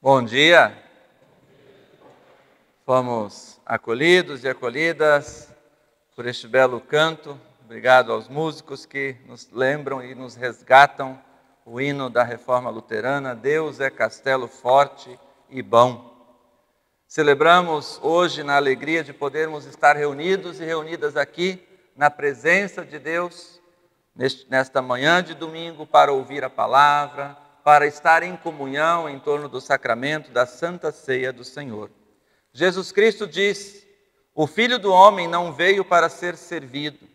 Bom dia! Fomos acolhidos e acolhidas por este belo canto. Obrigado aos músicos que nos lembram e nos resgatam o hino da Reforma Luterana, Deus é castelo forte e bom. Celebramos hoje na alegria de podermos estar reunidos e reunidas aqui na presença de Deus, nesta manhã de domingo, para ouvir a palavra, para estar em comunhão em torno do sacramento da Santa Ceia do Senhor. Jesus Cristo diz: o Filho do Homem não veio para ser servido,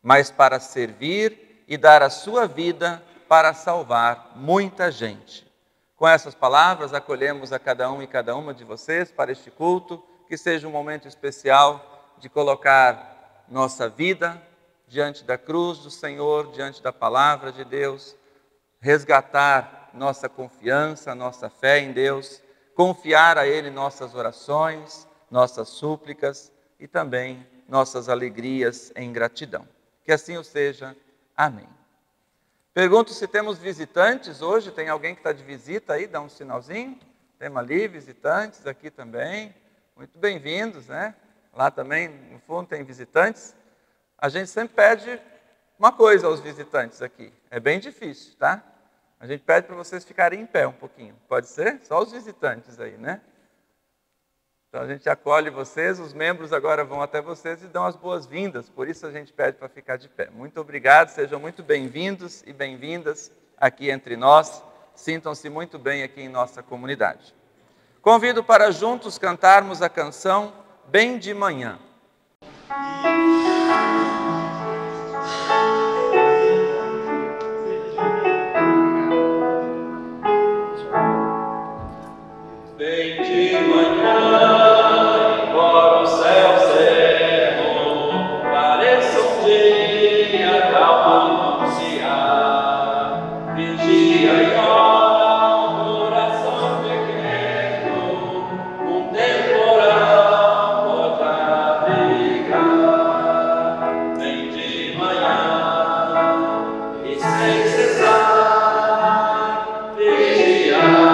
mas para servir e dar a sua vida para salvar muita gente. Com essas palavras, acolhemos a cada um e cada uma de vocês para este culto, que seja um momento especial de colocar nossa vida diante da cruz do Senhor, diante da palavra de Deus, resgatar nossa confiança, nossa fé em Deus, confiar a Ele nossas orações, nossas súplicas e também nossas alegrias em gratidão. Que assim o seja. Amém. Pergunto se temos visitantes hoje. Tem alguém que está de visita aí? Dá um sinalzinho. Temos ali visitantes, aqui também. Muito bem-vindos, né? Lá também, no fundo, tem visitantes. A gente sempre pede uma coisa aos visitantes aqui. É bem difícil, tá? A gente pede para vocês ficarem em pé um pouquinho. Pode ser? Só os visitantes aí, né? Então a gente acolhe vocês, os membros agora vão até vocês e dão as boas-vindas. Por isso a gente pede para ficar de pé. Muito obrigado, sejam muito bem-vindos e bem-vindas aqui entre nós. Sintam-se muito bem aqui em nossa comunidade. Convido para juntos cantarmos a canção Bem de Manhã. Bem de manhã, embora o céu sereno pareça um dia calmo anunciar, vigia e ora um coração pequeno, um temporal pode abrigar. Bem de manhã e sem cessar vigiar.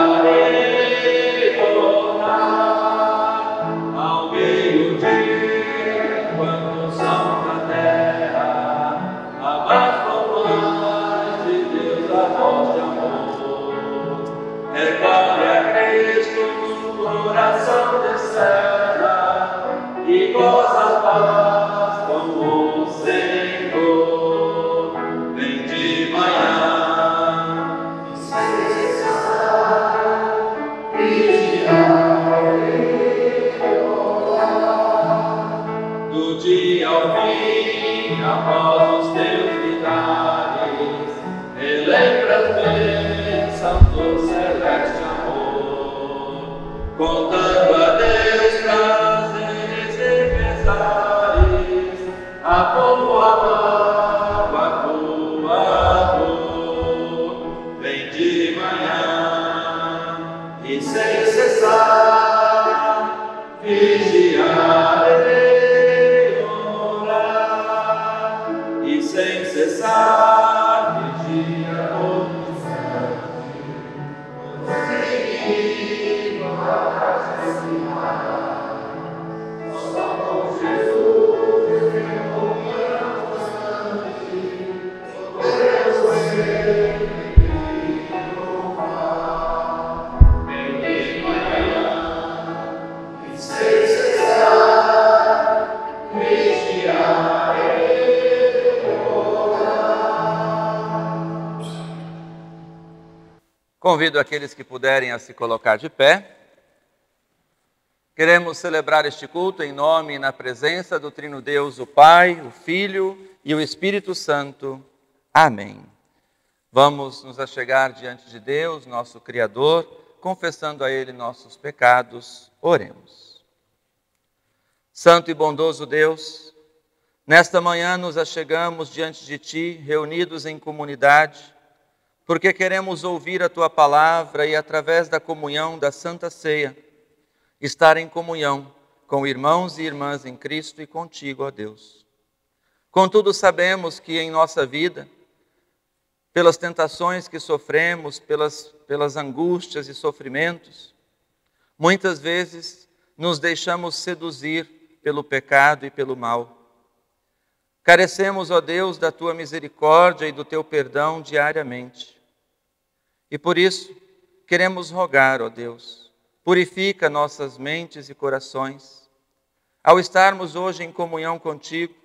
E goza a paz com o Senhor. Vem de manhã e sem cessar vigiar e orar. Do dia ao fim, após os teus milagres, relembra as bênçãos do celeste amor, contando a Deus prazeres e pesares, a tua mão, a tua dor. Vem de manhã e sem cessar vigiar e orar, e sem cessar vigiar todo o céu. Convido aqueles que puderem a se colocar de pé. Queremos celebrar este culto em nome e na presença do Trino Deus, o Pai, o Filho e o Espírito Santo. Amém. Vamos nos achegar diante de Deus, nosso Criador, confessando a Ele nossos pecados. Oremos. Santo e bondoso Deus, nesta manhã nos achegamos diante de Ti, reunidos em comunidade, porque queremos ouvir a Tua palavra e, através da comunhão da Santa Ceia, estar em comunhão com irmãos e irmãs em Cristo e contigo, ó Deus. Contudo, sabemos que em nossa vida, pelas tentações que sofremos, pelas angústias e sofrimentos, Muitas vezes nos deixamos seduzir pelo pecado e pelo mal. Carecemos, ó Deus, da tua misericórdia e do teu perdão diariamente. E por isso, queremos rogar, ó Deus, purifica nossas mentes e corações. Ao estarmos hoje em comunhão contigo,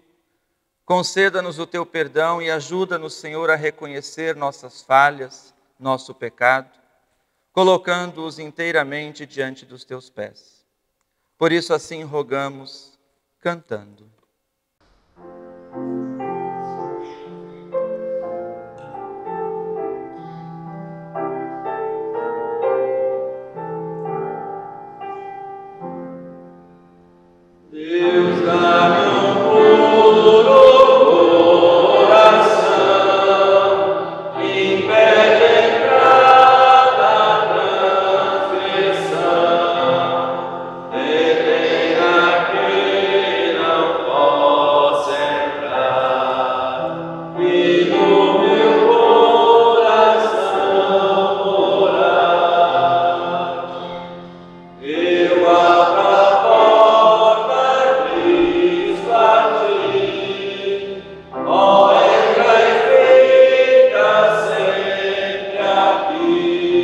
conceda-nos o teu perdão e ajuda-nos, Senhor, a reconhecer nossas falhas, nosso pecado, colocando-os inteiramente diante dos teus pés. Por isso, assim rogamos, cantando. Deus dá-me um puro coração, impede a entrada da transgressão, detém aquele que não possa entrar, e no meu coração morar. Eu abro a porta, Cristo a ti, ó, entra e fica sempre aqui,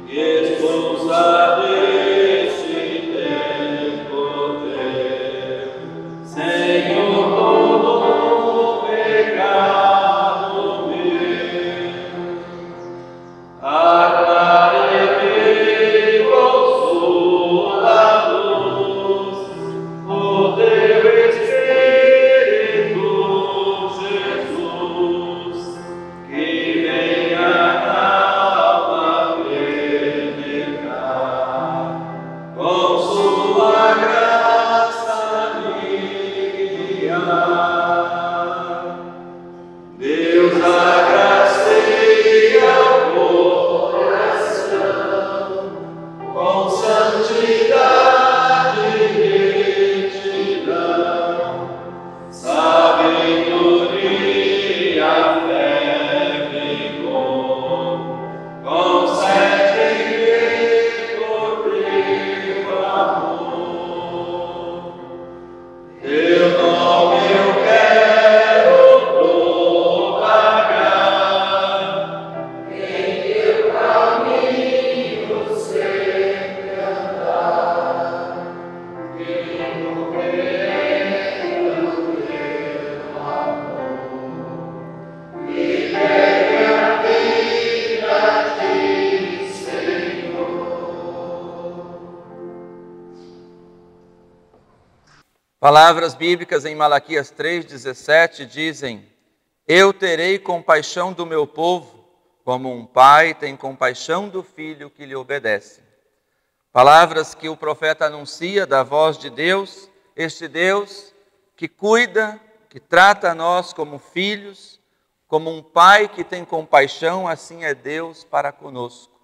e expulsa deste tempo teu, Senhor, todo o pecado meu. Aclarei-me com sua luz, o teu Espírito, Jesus, que venha na alma penetrar, com sua graça me guiar. Deus agracia o coração com santidade e retidão, sabedoria, fé, vigor, concede por teu amor. Teu nome eu quero propagar, em teu caminho sempre andar, e morrer no teu amor, e pegue a vida a ti, Senhor. Palavras bíblicas em Malaquias 3,17 dizem: Eu terei compaixão do meu povo, como um pai tem compaixão do filho que lhe obedece. Palavras que o profeta anuncia da voz de Deus, este Deus que cuida, que trata a nós como filhos, como um pai que tem compaixão, assim é Deus para conosco.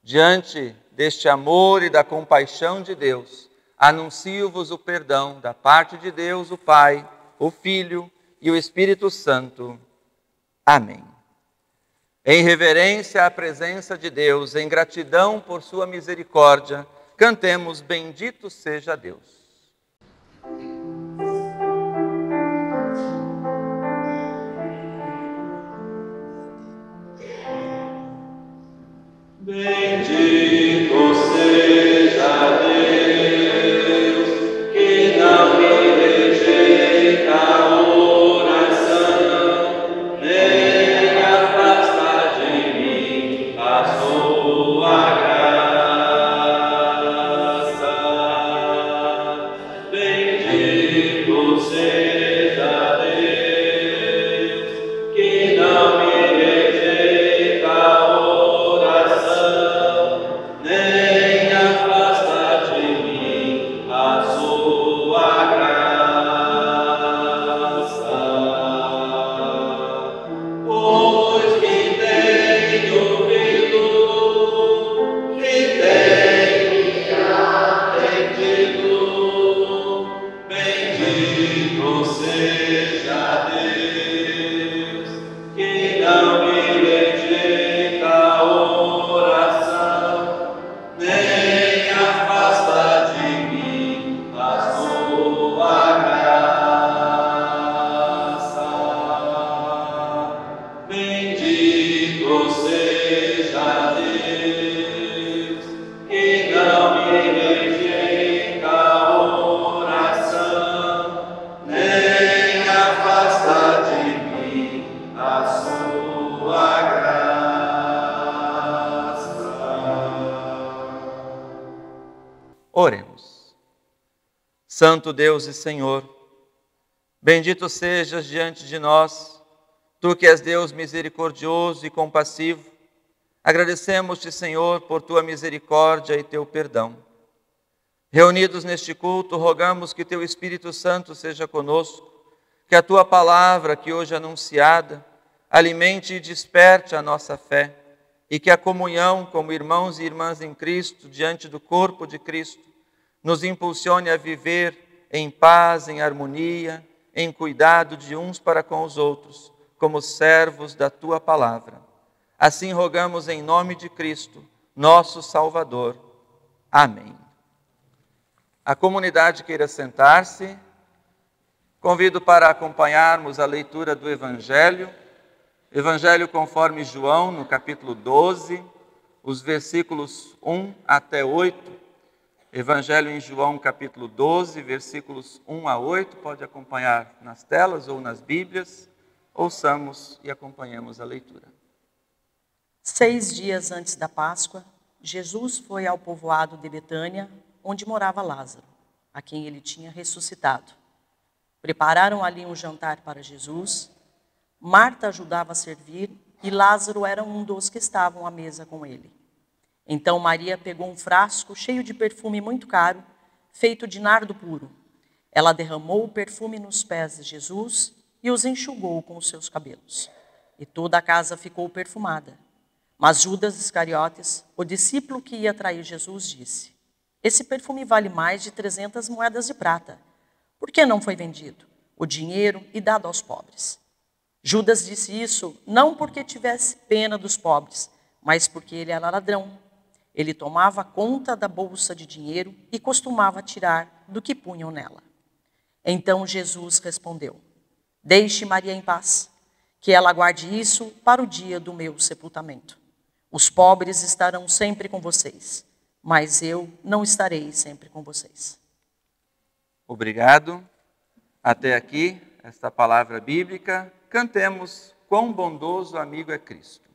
Diante deste amor e da compaixão de Deus, anuncio-vos o perdão da parte de Deus, o Pai, o Filho e o Espírito Santo. Amém. Em reverência à presença de Deus, em gratidão por sua misericórdia, cantemos Bendito seja Deus. Bendito seja Deus, que não me rejeita a oração, nem afasta de mim a sua graça. Bendito seja Deus, que não me rejeita a oração, Oremos. Santo Deus e Senhor, bendito sejas diante de nós, Tu que és Deus misericordioso e compassivo. Agradecemos-te, Senhor, por Tua misericórdia e Teu perdão. Reunidos neste culto, rogamos que Teu Espírito Santo seja conosco, que a Tua palavra, que hoje é anunciada, alimente e desperte a nossa fé, e que a comunhão como irmãos e irmãs em Cristo, diante do corpo de Cristo, nos impulsione a viver em paz, em harmonia, em cuidado de uns para com os outros, como servos da Tua palavra. Assim rogamos em nome de Cristo, nosso Salvador. Amém. A comunidade queira sentar-se. Convido para acompanharmos a leitura do Evangelho. Evangelho conforme João, no capítulo 12, os versículos 1 até 8. Evangelho em João, capítulo 12, versículos 1 a 8. Pode acompanhar nas telas ou nas Bíblias. Ouçamos e acompanhemos a leitura. 6 dias antes da Páscoa, Jesus foi ao povoado de Betânia, onde morava Lázaro, a quem ele tinha ressuscitado. Prepararam ali um jantar para Jesus. Marta ajudava a servir e Lázaro era um dos que estavam à mesa com ele. Então Maria pegou um frasco cheio de perfume muito caro, feito de nardo puro. Ela derramou o perfume nos pés de Jesus e os enxugou com os seus cabelos. E toda a casa ficou perfumada. Mas Judas Iscariotes, o discípulo que ia trair Jesus, disse: esse perfume vale mais de 300 moedas de prata. Por que não foi vendido o dinheiro e dado aos pobres? Judas disse isso não porque tivesse pena dos pobres, mas porque ele era ladrão. Ele tomava conta da bolsa de dinheiro e costumava tirar do que punham nela. Então Jesus respondeu: deixe Maria em paz, que ela guarde isso para o dia do meu sepultamento. Os pobres estarão sempre com vocês, mas eu não estarei sempre com vocês. Obrigado. Até aqui, esta palavra bíblica. Cantemos Quão bondoso amigo é Cristo.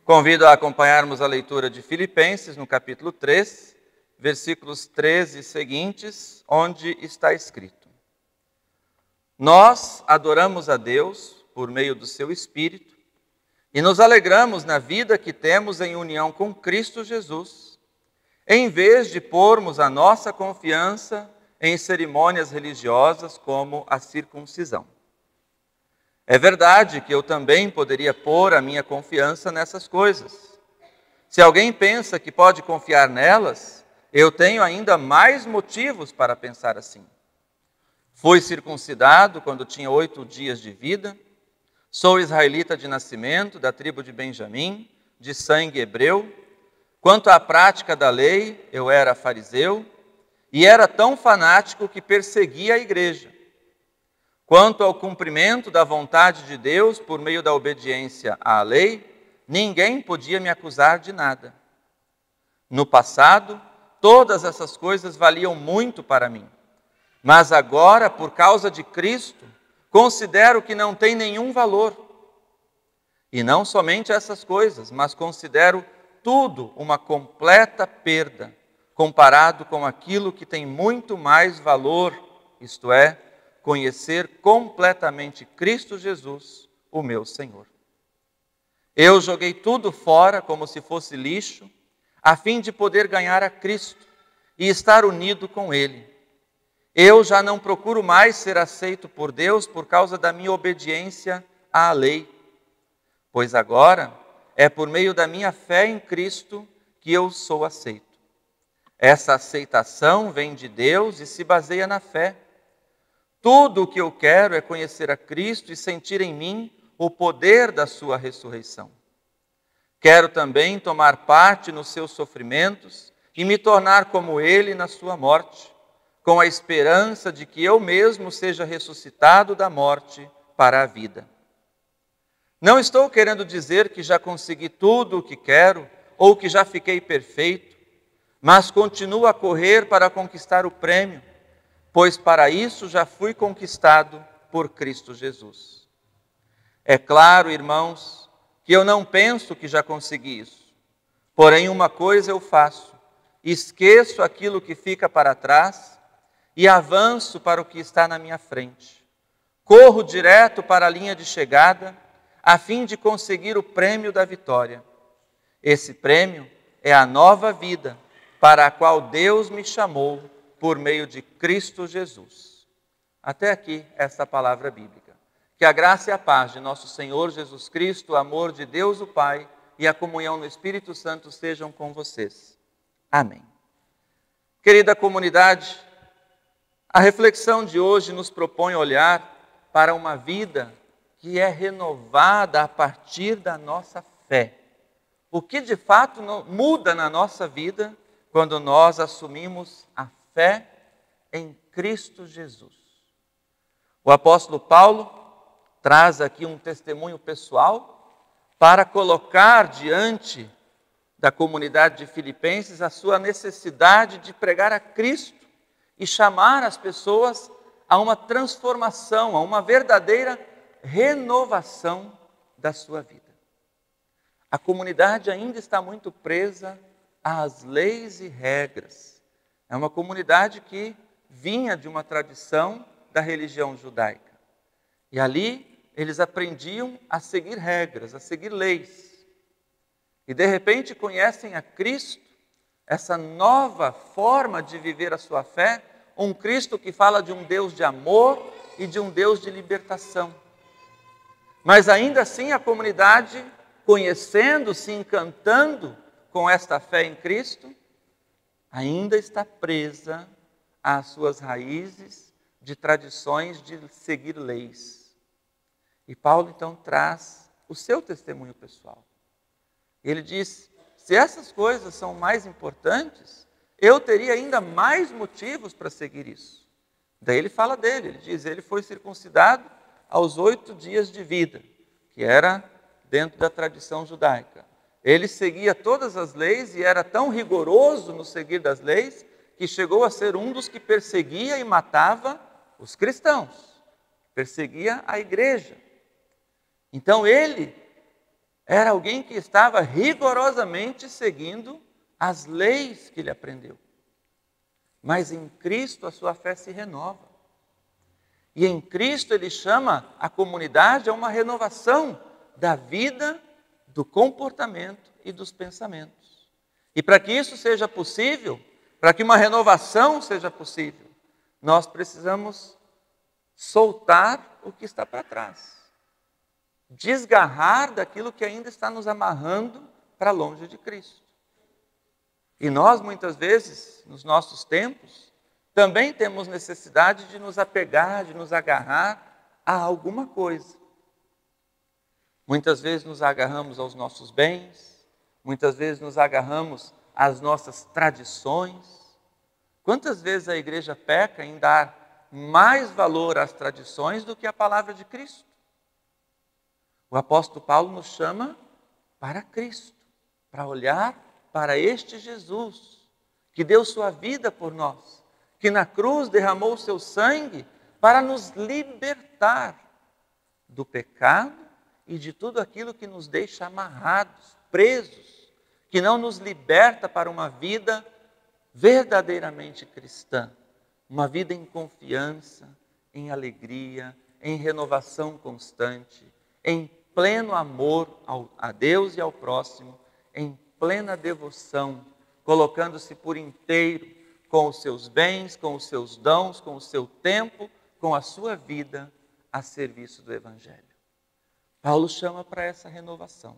Convido a acompanharmos a leitura de Filipenses, no capítulo 3, versículos 13 e seguintes, onde está escrito: nós adoramos a Deus por meio do seu Espírito e nos alegramos na vida que temos em união com Cristo Jesus. em vez de pormos a nossa confiança em cerimônias religiosas como a circuncisão. É verdade que eu também poderia pôr a minha confiança nessas coisas. Se alguém pensa que pode confiar nelas, eu tenho ainda mais motivos para pensar assim. Fui circuncidado quando tinha 8 dias de vida, sou israelita de nascimento, da tribo de Benjamim, de sangue hebreu. Quanto à prática da lei, eu era fariseu e era tão fanático que perseguia a igreja. Quanto ao cumprimento da vontade de Deus por meio da obediência à lei, ninguém podia me acusar de nada. No passado, todas essas coisas valiam muito para mim. Mas agora, por causa de Cristo, considero que não tem nenhum valor. E não somente essas coisas, mas considero tudo uma completa perda, comparado com aquilo que tem muito mais valor, isto é, conhecer completamente Cristo Jesus, o meu Senhor. Eu joguei tudo fora como se fosse lixo, a fim de poder ganhar a Cristo e estar unido com Ele. Eu já não procuro mais ser aceito por Deus por causa da minha obediência à lei, pois agora é por meio da minha fé em Cristo que eu sou aceito. Essa aceitação vem de Deus e se baseia na fé. Tudo o que eu quero é conhecer a Cristo e sentir em mim o poder da sua ressurreição. Quero também tomar parte nos seus sofrimentos e me tornar como Ele na sua morte, com a esperança de que eu mesmo seja ressuscitado da morte para a vida. Não estou querendo dizer que já consegui tudo o que quero ou que já fiquei perfeito, mas continuo a correr para conquistar o prêmio, pois para isso já fui conquistado por Cristo Jesus. É claro, irmãos, que eu não penso que já consegui isso. Porém, uma coisa eu faço: esqueço aquilo que fica para trás e avanço para o que está na minha frente. Corro direto para a linha de chegada, a fim de conseguir o prêmio da vitória. Esse prêmio é a nova vida para a qual Deus me chamou por meio de Cristo Jesus. Até aqui essa palavra bíblica. Que a graça e a paz de nosso Senhor Jesus Cristo, o amor de Deus o Pai e a comunhão no Espírito Santo sejam com vocês. Amém. Querida comunidade, a reflexão de hoje nos propõe olhar para uma vida que é renovada a partir da nossa fé. O que de fato muda na nossa vida quando nós assumimos a fé em Cristo Jesus. O apóstolo Paulo traz aqui um testemunho pessoal para colocar diante da comunidade de Filipenses a sua necessidade de pregar a Cristo e chamar as pessoas a uma transformação, a uma verdadeira renovação da sua vida. A comunidade ainda está muito presa às leis e regras. É uma comunidade que vinha de uma tradição da religião judaica. E ali eles aprendiam a seguir regras, a seguir leis. E de repente conhecem a Cristo, essa nova forma de viver a sua fé, um Cristo que fala de um Deus de amor e de um Deus de libertação. Mas ainda assim a comunidade, conhecendo, se encantando com esta fé em Cristo, ainda está presa às suas raízes de tradições de seguir leis. E Paulo então traz o seu testemunho pessoal. Ele diz: se essas coisas são mais importantes, eu teria ainda mais motivos para seguir isso. Daí ele fala dele, ele diz: ele foi circuncidado aos 8 dias de vida, que era dentro da tradição judaica. Ele seguia todas as leis e era tão rigoroso no seguir das leis que chegou a ser um dos que perseguia e matava os cristãos, perseguia a igreja. Então ele era alguém que estava rigorosamente seguindo as leis que ele aprendeu. Mas em Cristo a sua fé se renova. E em Cristo ele chama a comunidade a uma renovação da vida, do comportamento e dos pensamentos. E para que isso seja possível, para que uma renovação seja possível, nós precisamos soltar o que está para trás. Desgarrar daquilo que ainda está nos amarrando para longe de Cristo. E nós, muitas vezes, nos nossos tempos, também temos necessidade de nos apegar, de nos agarrar a alguma coisa. Muitas vezes nos agarramos aos nossos bens, muitas vezes nos agarramos às nossas tradições. Quantas vezes a igreja peca em dar mais valor às tradições do que à palavra de Cristo? O apóstolo Paulo nos chama para Cristo, para olhar para este Jesus, que deu sua vida por nós, que na cruz derramou o seu sangue para nos libertar do pecado e de tudo aquilo que nos deixa amarrados, presos, que não nos liberta para uma vida verdadeiramente cristã, uma vida em confiança, em alegria, em renovação constante, em pleno amor a Deus e ao próximo, em plena devoção, colocando-se por inteiro com os seus bens, com os seus dons, com o seu tempo, com a sua vida a serviço do Evangelho. Paulo chama para essa renovação.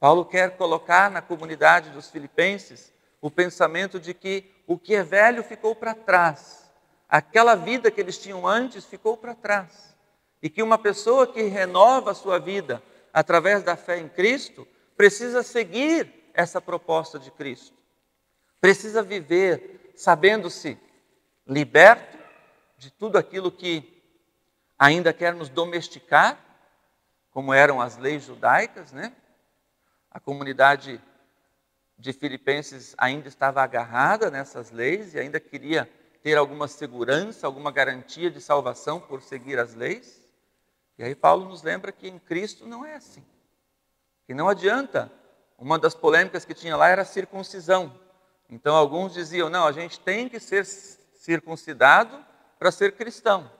Paulo quer colocar na comunidade dos filipenses o pensamento de que o que é velho ficou para trás. Aquela vida que eles tinham antes ficou para trás. E que uma pessoa que renova a sua vida através da fé em Cristo precisa seguir essa proposta de Cristo. Precisa viver sabendo-se liberto de tudo aquilo que ainda quer nos domesticar, como eram as leis judaicas, né? A comunidade de Filipenses ainda estava agarrada nessas leis e ainda queria ter alguma segurança, alguma garantia de salvação por seguir as leis. E aí Paulo nos lembra que em Cristo não é assim. Que não adianta. Uma das polêmicas que tinha lá era a circuncisão. Então alguns diziam, não, a gente tem que ser circuncidado para ser cristão.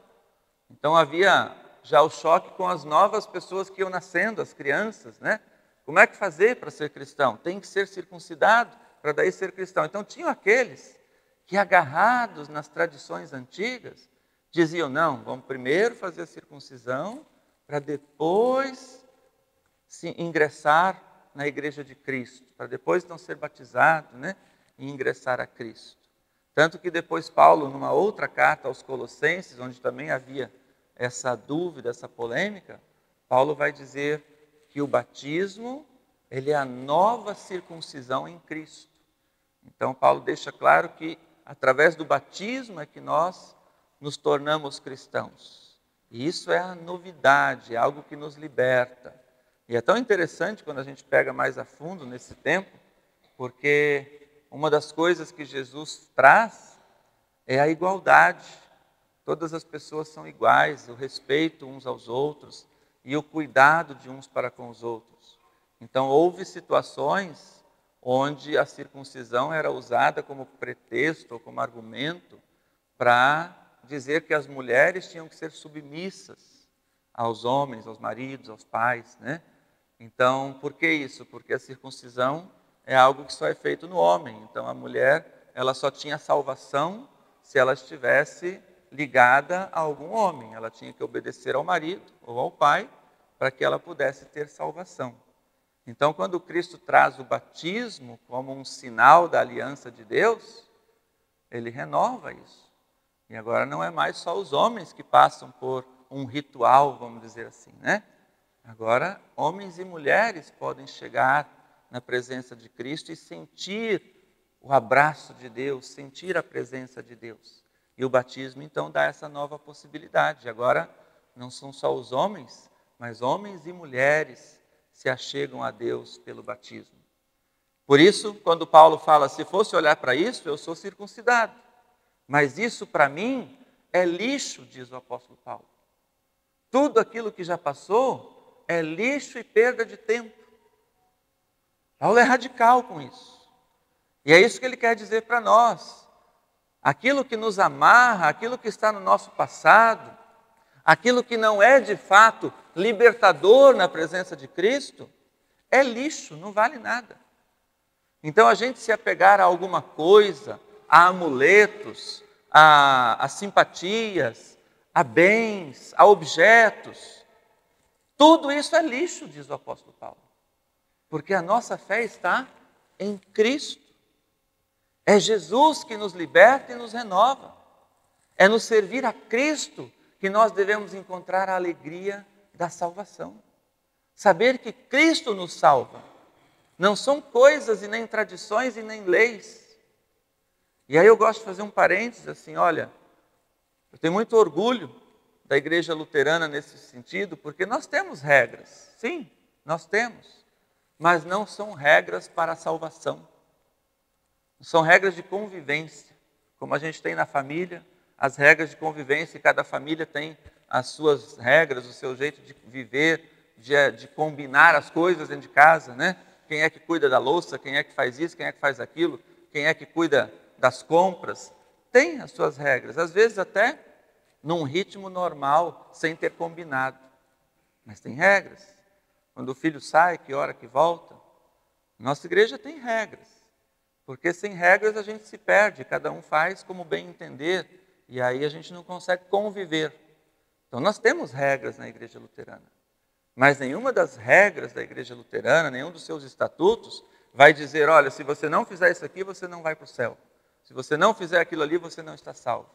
Então havia já o choque com as novas pessoas que iam nascendo, as crianças, né? Como é que fazer para ser cristão? Tem que ser circuncidado para daí ser cristão. Então tinham aqueles que, agarrados nas tradições antigas, diziam, não, vamos primeiro fazer a circuncisão para depois se ingressar na igreja de Cristo, para depois não ser batizado, né, e ingressar a Cristo. Tanto que depois Paulo, numa outra carta aos Colossenses, onde também havia essa dúvida, essa polêmica, Paulo vai dizer que o batismo, ele é a nova circuncisão em Cristo. Então Paulo deixa claro que através do batismo é que nós nos tornamos cristãos. E isso é a novidade, é algo que nos liberta. E é tão interessante quando a gente pega mais a fundo nesse tempo, porque uma das coisas que Jesus traz é a igualdade. Todas as pessoas são iguais, o respeito uns aos outros e o cuidado de uns para com os outros. Então houve situações onde a circuncisão era usada como pretexto ou como argumento para dizer que as mulheres tinham que ser submissas aos homens, aos maridos, aos pais, né? Então, por que isso? Porque a circuncisão é algo que só é feito no homem. Então, a mulher, ela só tinha salvação se ela estivesse ligada a algum homem. Ela tinha que obedecer ao marido ou ao pai para que ela pudesse ter salvação. Então, quando Cristo traz o batismo como um sinal da aliança de Deus, ele renova isso. E agora não é mais só os homens que passam por um ritual, vamos dizer assim, né? Agora, homens e mulheres podem chegar na presença de Cristo e sentir o abraço de Deus, sentir a presença de Deus. E o batismo, então, dá essa nova possibilidade. Agora, não são só os homens, mas homens e mulheres se achegam a Deus pelo batismo. Por isso, quando Paulo fala, se fosse olhar para isso, eu sou circuncidado. Mas isso, para mim, é lixo, diz o apóstolo Paulo. Tudo aquilo que já passou é lixo e perda de tempo. Paulo é radical com isso. E é isso que ele quer dizer para nós. Aquilo que nos amarra, aquilo que está no nosso passado, aquilo que não é de fato libertador na presença de Cristo, é lixo, não vale nada. Então a gente se apegar a alguma coisa, a amuletos, a simpatias, a bens, a objetos, tudo isso é lixo, diz o apóstolo Paulo. Porque a nossa fé está em Cristo. É Jesus que nos liberta e nos renova. É no servir a Cristo que nós devemos encontrar a alegria da salvação. Saber que Cristo nos salva. Não são coisas e nem tradições e nem leis. E aí eu gosto de fazer um parênteses assim, olha, eu tenho muito orgulho da igreja luterana nesse sentido, porque nós temos regras. Sim, nós temos. Mas não são regras para a salvação. São regras de convivência. Como a gente tem na família, as regras de convivência, e cada família tem as suas regras, o seu jeito de viver, de combinar as coisas dentro de casa, né? Quem é que cuida da louça, quem é que faz isso, quem é que faz aquilo, quem é que cuida das compras, tem as suas regras, às vezes até num ritmo normal, sem ter combinado, mas tem regras. Quando o filho sai, que hora que volta, nossa igreja tem regras, porque sem regras a gente se perde, cada um faz como bem entender, e aí a gente não consegue conviver. Então nós temos regras na igreja luterana, mas nenhuma das regras da igreja luterana, nenhum dos seus estatutos, vai dizer, olha, se você não fizer isso aqui, você não vai para o céu. Se você não fizer aquilo ali, você não está salvo.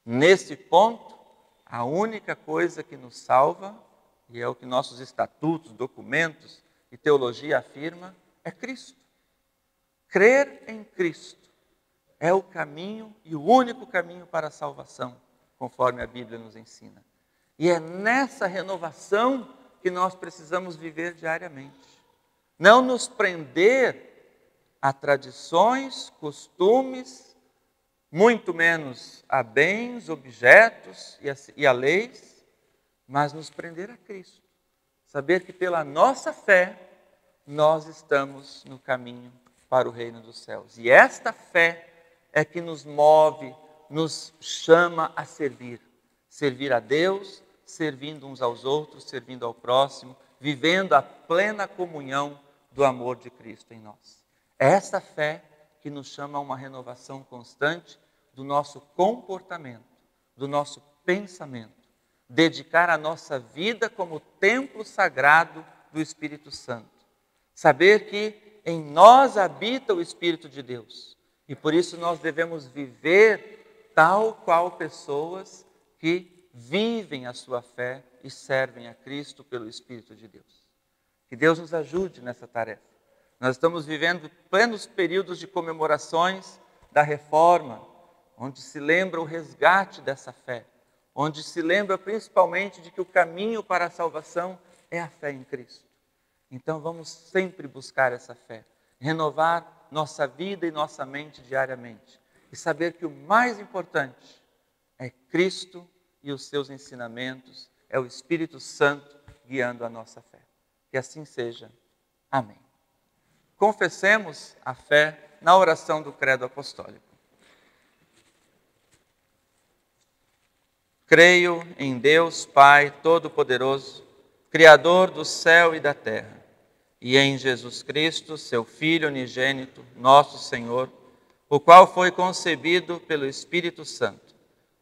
Nesse ponto, a única coisa que nos salva, e é o que nossos estatutos, documentos e teologia afirma, é Cristo. Crer em Cristo é o caminho e o único caminho para a salvação, conforme a Bíblia nos ensina. E é nessa renovação que nós precisamos viver diariamente. Não nos prender a tradições, costumes, muito menos a bens, objetos e a leis, mas nos prender a Cristo. Saber que pela nossa fé, nós estamos no caminho para o reino dos céus. E esta fé é que nos move, nos chama a servir. Servir a Deus, servindo uns aos outros, servindo ao próximo, vivendo a plena comunhão do amor de Cristo em nós. É essa fé que nos chama a uma renovação constante do nosso comportamento, do nosso pensamento. Dedicar a nossa vida como templo sagrado do Espírito Santo. Saber que em nós habita o Espírito de Deus. E por isso nós devemos viver tal qual pessoas que vivem a sua fé e servem a Cristo pelo Espírito de Deus. Que Deus nos ajude nessa tarefa. Nós estamos vivendo plenos períodos de comemorações da Reforma, onde se lembra o resgate dessa fé, onde se lembra principalmente de que o caminho para a salvação é a fé em Cristo. Então vamos sempre buscar essa fé, renovar nossa vida e nossa mente diariamente e saber que o mais importante é Cristo e os seus ensinamentos, é o Espírito Santo guiando a nossa fé. Que assim seja. Amém. Confessemos a fé na oração do Credo Apostólico. Creio em Deus Pai Todo-Poderoso, Criador do céu e da terra, e em Jesus Cristo, seu Filho unigênito, nosso Senhor, o qual foi concebido pelo Espírito Santo,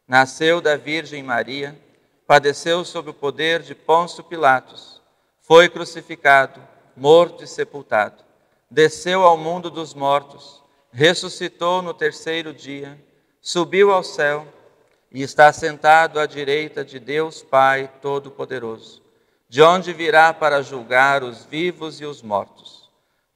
nasceu da Virgem Maria, padeceu sob o poder de Pôncio Pilatos, foi crucificado, morto e sepultado, desceu ao mundo dos mortos, ressuscitou no terceiro dia, subiu ao céu e está sentado à direita de Deus Pai Todo-Poderoso, de onde virá para julgar os vivos e os mortos.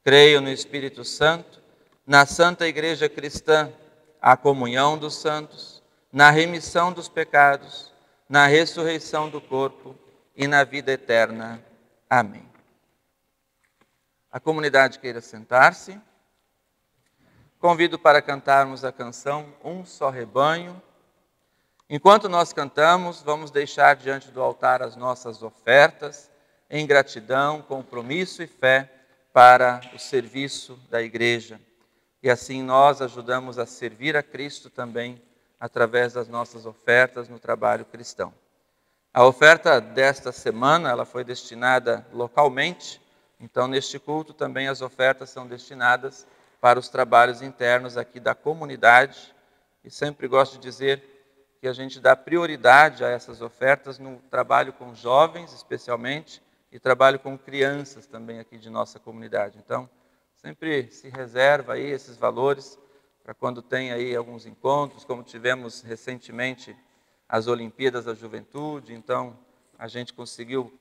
Creio no Espírito Santo, na Santa Igreja Cristã, a comunhão dos santos, na remissão dos pecados, na ressurreição do corpo e na vida eterna. Amém. A comunidade queira sentar-se. Convido para cantarmos a canção Um Só Rebanho. Enquanto nós cantamos, vamos deixar diante do altar as nossas ofertas, em gratidão, compromisso e fé para o serviço da igreja. E assim nós ajudamos a servir a Cristo também, através das nossas ofertas no trabalho cristão. A oferta desta semana, ela foi destinada localmente Então, neste culto, também as ofertas são destinadas para os trabalhos internos aqui da comunidade. E sempre gosto de dizer que a gente dá prioridade a essas ofertas no trabalho com jovens, especialmente, e trabalho com crianças também aqui de nossa comunidade. Então, sempre se reserva aí esses valores para quando tem aí alguns encontros, como tivemos recentemente as Olimpíadas da Juventude. Então, a gente conseguiu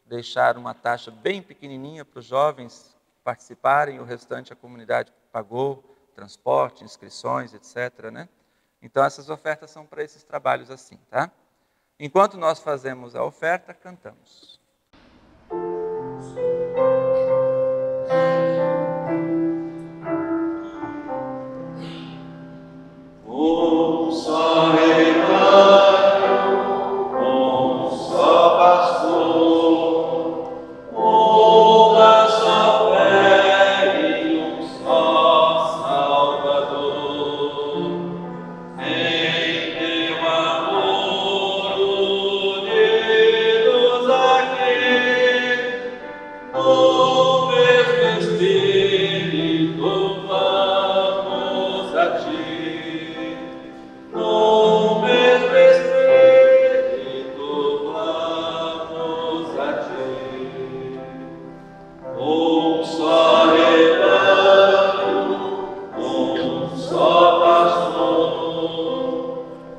deixar uma taxa bem pequenininha para os jovens participarem, o restante a comunidade pagou, transporte, inscrições, etc., né? Então, essas ofertas são para esses trabalhos assim, tá? Enquanto nós fazemos a oferta, cantamos. Um só rebanho, um só pastor, uma só fé e um só Salvador. Em teu amor unidos aqui, no mesmo Espírito vamos a ti. No mesmo Espírito vamos a ti. Um só rebanho, um só pastor,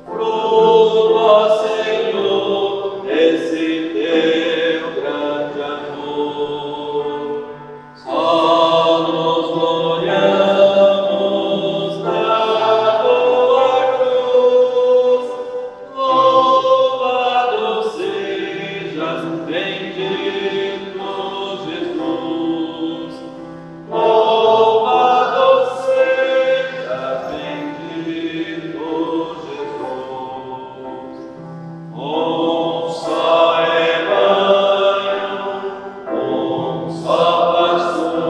fruto, ó Senhor, desse teu grande amor. Só nos gloriamos da tua cruz. Louvado sejas, bendito Jesus. Louvado sejas, bendito Jesus. Um só rebanho, um só pastor.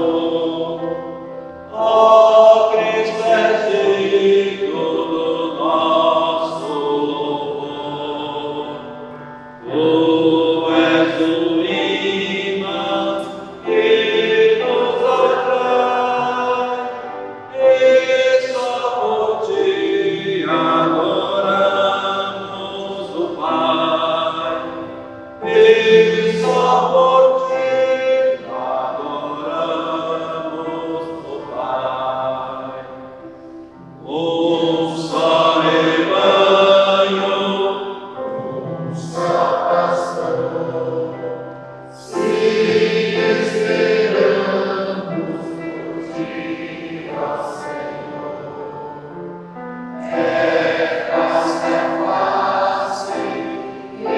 Ó Cristo é digno do nosso louvor. Tu és o imã que nos atrai, e só por ti adoramos o Pai. E só por ti adoramos o Pai. Um só rebanho, um só pastor. Se esperamos por ti, ó Senhor, é face a face que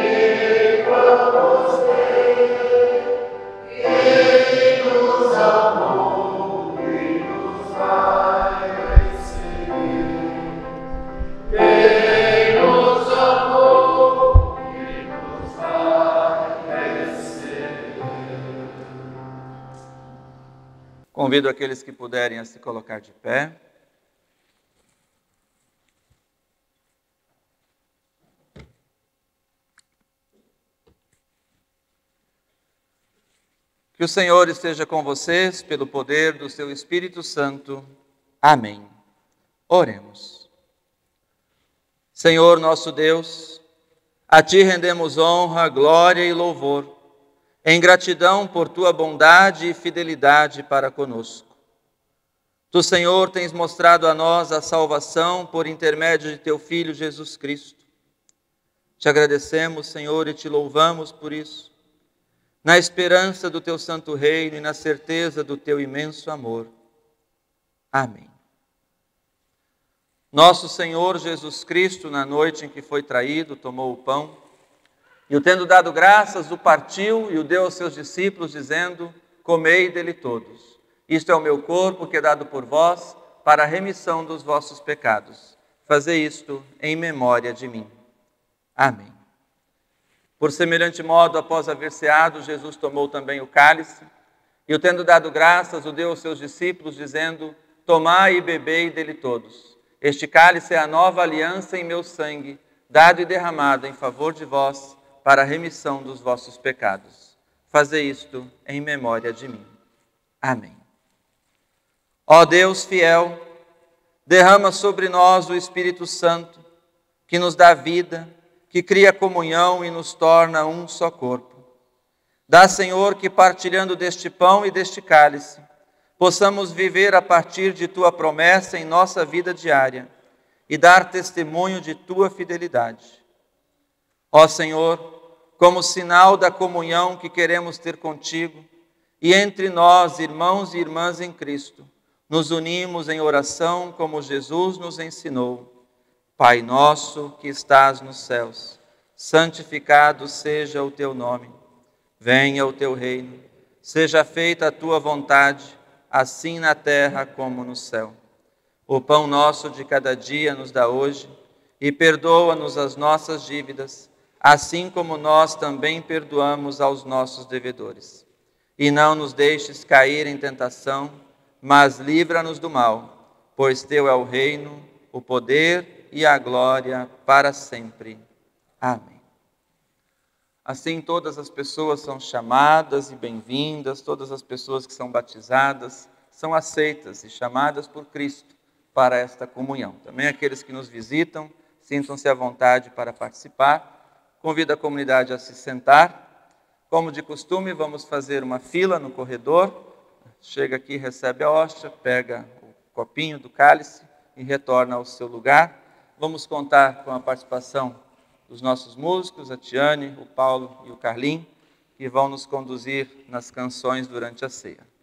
vamos ter. Quem nos amou e nos vai vencer. Quem nos amou e nos vai vencer. Convido aqueles que puderem a se colocar de pé. Que o Senhor esteja com vocês pelo poder do seu Espírito Santo. Amém. Oremos. Senhor nosso Deus, a Ti rendemos honra, glória e louvor, em gratidão por Tua bondade e fidelidade para conosco. Tu, Senhor, tens mostrado a nós a salvação por intermédio de Teu Filho Jesus Cristo. Te agradecemos, Senhor, e Te louvamos por isso, na esperança do Teu santo reino e na certeza do Teu imenso amor. Amém. Nosso Senhor Jesus Cristo, na noite em que foi traído, tomou o pão e, o tendo dado graças, o partiu e o deu aos seus discípulos, dizendo: comei dele todos. Isto é o meu corpo que é dado por vós para a remissão dos vossos pecados. Fazei isto em memória de mim. Amém. Por semelhante modo, após haver ceado, Jesus tomou também o cálice e, o tendo dado graças, o deu aos seus discípulos, dizendo: tomai e bebei dele todos. Este cálice é a nova aliança em meu sangue, dado e derramado em favor de vós, para a remissão dos vossos pecados. Fazei isto em memória de mim. Amém. Ó Deus fiel, derrama sobre nós o Espírito Santo, que nos dá vida, que cria comunhão e nos torna um só corpo. Dá, Senhor, que partilhando deste pão e deste cálice, possamos viver a partir de Tua promessa em nossa vida diária e dar testemunho de Tua fidelidade. Ó Senhor, como sinal da comunhão que queremos ter contigo, e entre nós, irmãos e irmãs em Cristo, nos unimos em oração como Jesus nos ensinou. Pai nosso que estás nos céus, santificado seja o teu nome. Venha o teu reino, seja feita a tua vontade, assim na terra como no céu. O pão nosso de cada dia nos dá hoje, e perdoa-nos as nossas dívidas, assim como nós também perdoamos aos nossos devedores. E não nos deixes cair em tentação, mas livra-nos do mal, pois teu é o reino, o poder e a glória para sempre. Amém. Assim, todas as pessoas são chamadas e bem-vindas, todas as pessoas que são batizadas são aceitas e chamadas por Cristo para esta comunhão. Também aqueles que nos visitam, sintam-se à vontade para participar. Convido a comunidade a se sentar. Como de costume, vamos fazer uma fila no corredor. Chega aqui, recebe a hóstia, pega o copinho do cálice e retorna ao seu lugar. Vamos contar com a participação dos nossos músicos, a Tiane, o Paulo e o Carlim, que vão nos conduzir nas canções durante a ceia.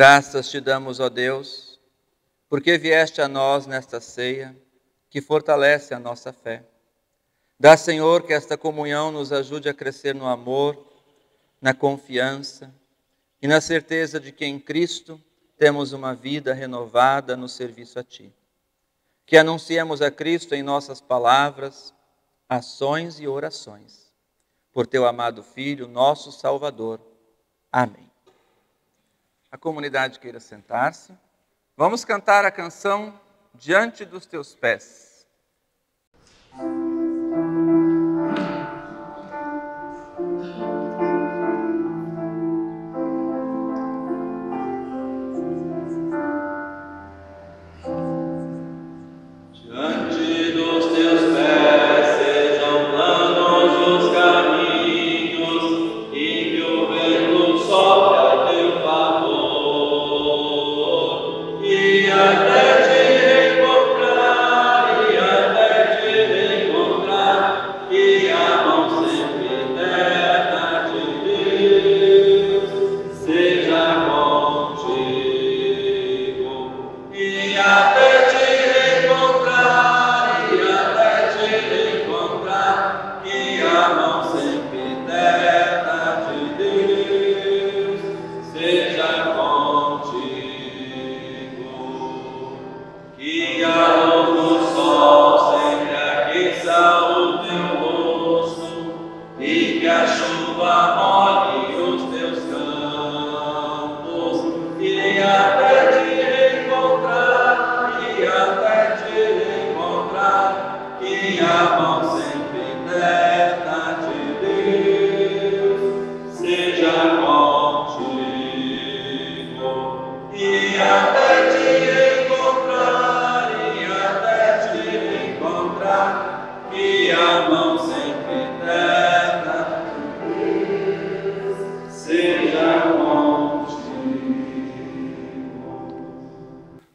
Graças te damos, ó Deus, porque vieste a nós nesta ceia que fortalece a nossa fé. Dá, Senhor, que esta comunhão nos ajude a crescer no amor, na confiança e na certeza de que em Cristo temos uma vida renovada no serviço a Ti. Que anunciemos a Cristo em nossas palavras, ações e orações. Por Teu amado Filho, nosso Salvador. Amém. A comunidade queira sentar-se. Vamos cantar a canção Diante dos Teus Pés.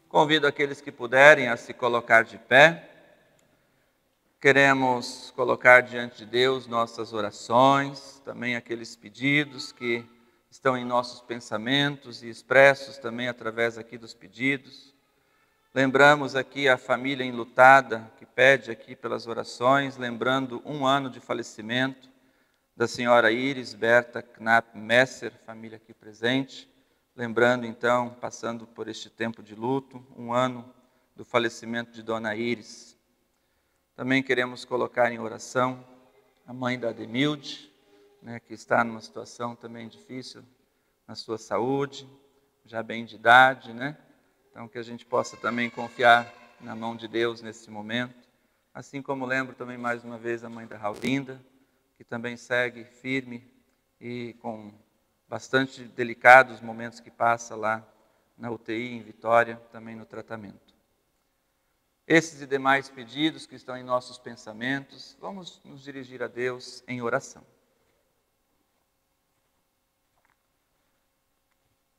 Convido aqueles que puderem a se colocar de pé. Queremos colocar diante de Deus nossas orações, também aqueles pedidos que estão em nossos pensamentos e expressos também através aqui dos pedidos. Lembramos aqui a família enlutada que pede aqui pelas orações, lembrando 1 ano de falecimento da senhora Iris Berta Knapp Messer, família aqui presente. Lembrando, então, passando por este tempo de luto, 1 ano do falecimento de Dona Iris. Também queremos colocar em oração a mãe da Ademilde, que está numa situação também difícil na sua saúde, já bem de idade, Então, que a gente possa também confiar na mão de Deus nesse momento. Assim como lembro também mais uma vez a mãe da Raulinda, que também segue firme e com bastante delicados momentos que passa lá na UTI em Vitória, também no tratamento. Esses e demais pedidos que estão em nossos pensamentos, vamos nos dirigir a Deus em oração.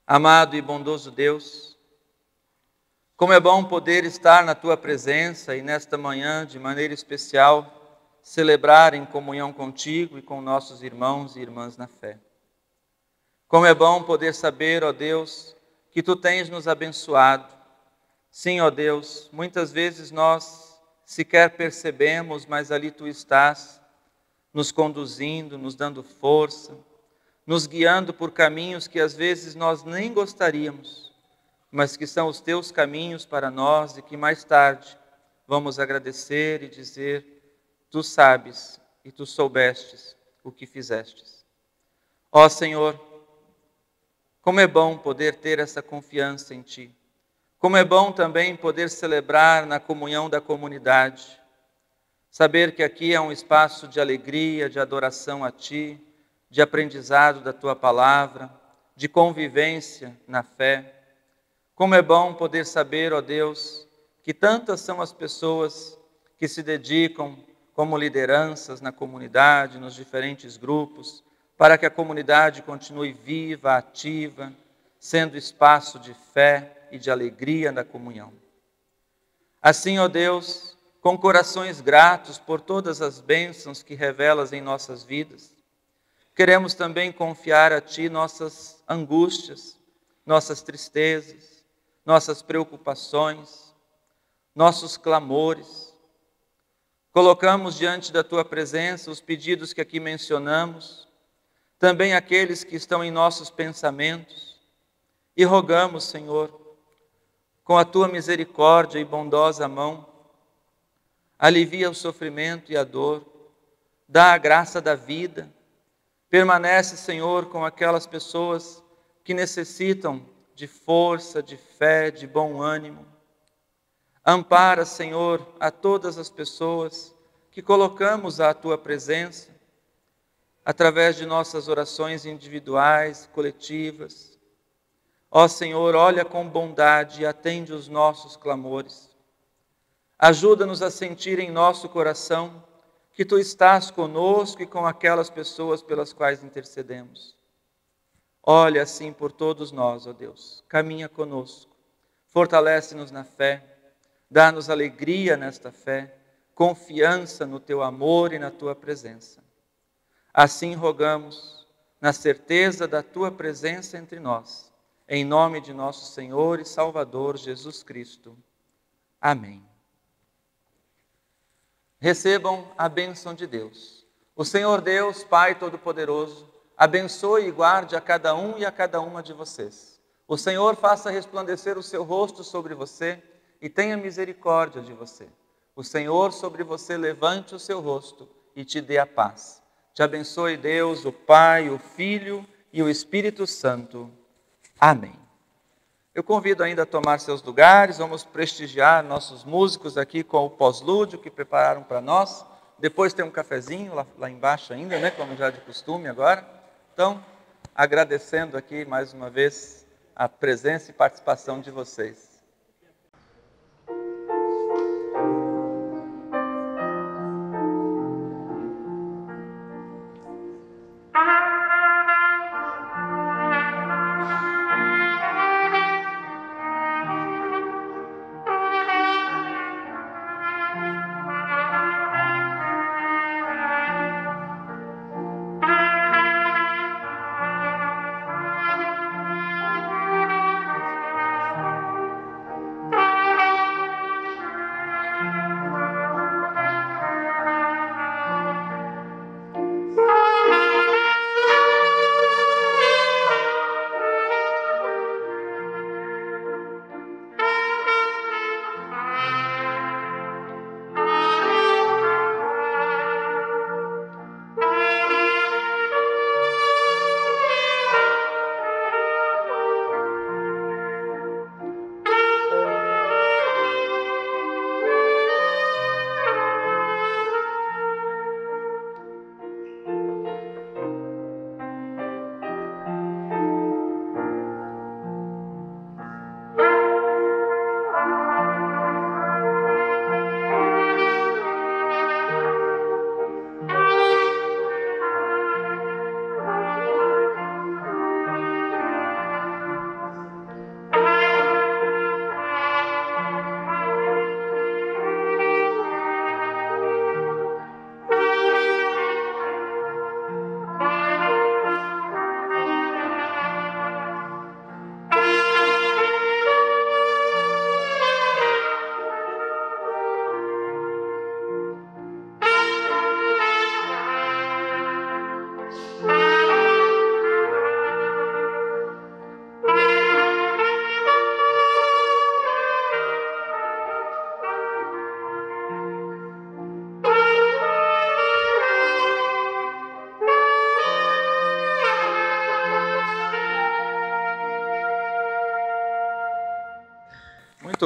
Amado e bondoso Deus, como é bom poder estar na Tua presença e nesta manhã, de maneira especial, celebrar em comunhão contigo e com nossos irmãos e irmãs na fé. Como é bom poder saber, ó Deus, que Tu tens nos abençoado. Sim, ó Deus, muitas vezes nós sequer percebemos, mas ali Tu estás, nos conduzindo, nos dando força, nos guiando por caminhos que às vezes nós nem gostaríamos, mas que são os Teus caminhos para nós e que mais tarde vamos agradecer e dizer: Tu sabes e Tu soubestes o que fizestes. Ó Senhor, como é bom poder ter essa confiança em Ti. Como é bom também poder celebrar na comunhão da comunidade. Saber que aqui é um espaço de alegria, de adoração a Ti, de aprendizado da Tua palavra, de convivência na fé. Como é bom poder saber, ó Deus, que tantas são as pessoas que se dedicam como lideranças na comunidade, nos diferentes grupos, para que a comunidade continue viva, ativa, sendo espaço de fé e de alegria na comunhão. Assim, ó Deus, com corações gratos por todas as bênçãos que revelas em nossas vidas, queremos também confiar a Ti nossas angústias, nossas tristezas, nossas preocupações, nossos clamores. Colocamos diante da Tua presença os pedidos que aqui mencionamos, também aqueles que estão em nossos pensamentos, e rogamos, Senhor, com a Tua misericórdia e bondosa mão, alivia o sofrimento e a dor, dá a graça da vida, permanece, Senhor, com aquelas pessoas que necessitam de força, de fé, de bom ânimo. Ampara, Senhor, a todas as pessoas que colocamos à Tua presença, através de nossas orações individuais, coletivas. Ó Senhor, olha com bondade e atende os nossos clamores. Ajuda-nos a sentir em nosso coração que Tu estás conosco e com aquelas pessoas pelas quais intercedemos. Olha assim por todos nós, ó Deus, caminha conosco, fortalece-nos na fé, dá-nos alegria nesta fé, confiança no Teu amor e na Tua presença. Assim rogamos, na certeza da Tua presença entre nós, em nome de nosso Senhor e Salvador Jesus Cristo. Amém. Recebam a bênção de Deus. O Senhor Deus, Pai Todo-Poderoso, abençoe e guarde a cada um e a cada uma de vocês. O Senhor faça resplandecer o seu rosto sobre você e tenha misericórdia de você. O Senhor sobre você levante o seu rosto e te dê a paz. Te abençoe Deus, o Pai, o Filho e o Espírito Santo. Amém. Eu convido ainda a tomar seus lugares, vamos prestigiar nossos músicos aqui com o pós-lúdio que prepararam para nós. Depois tem um cafezinho lá embaixo ainda, né, como já de costume agora. Então, agradecendo aqui mais uma vez a presença e participação de vocês.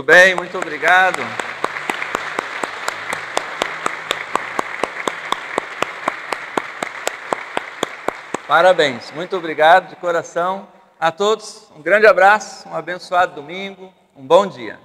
Muito bem, muito obrigado. Parabéns, muito obrigado de coração a todos. Um grande abraço, um abençoado domingo, um bom dia.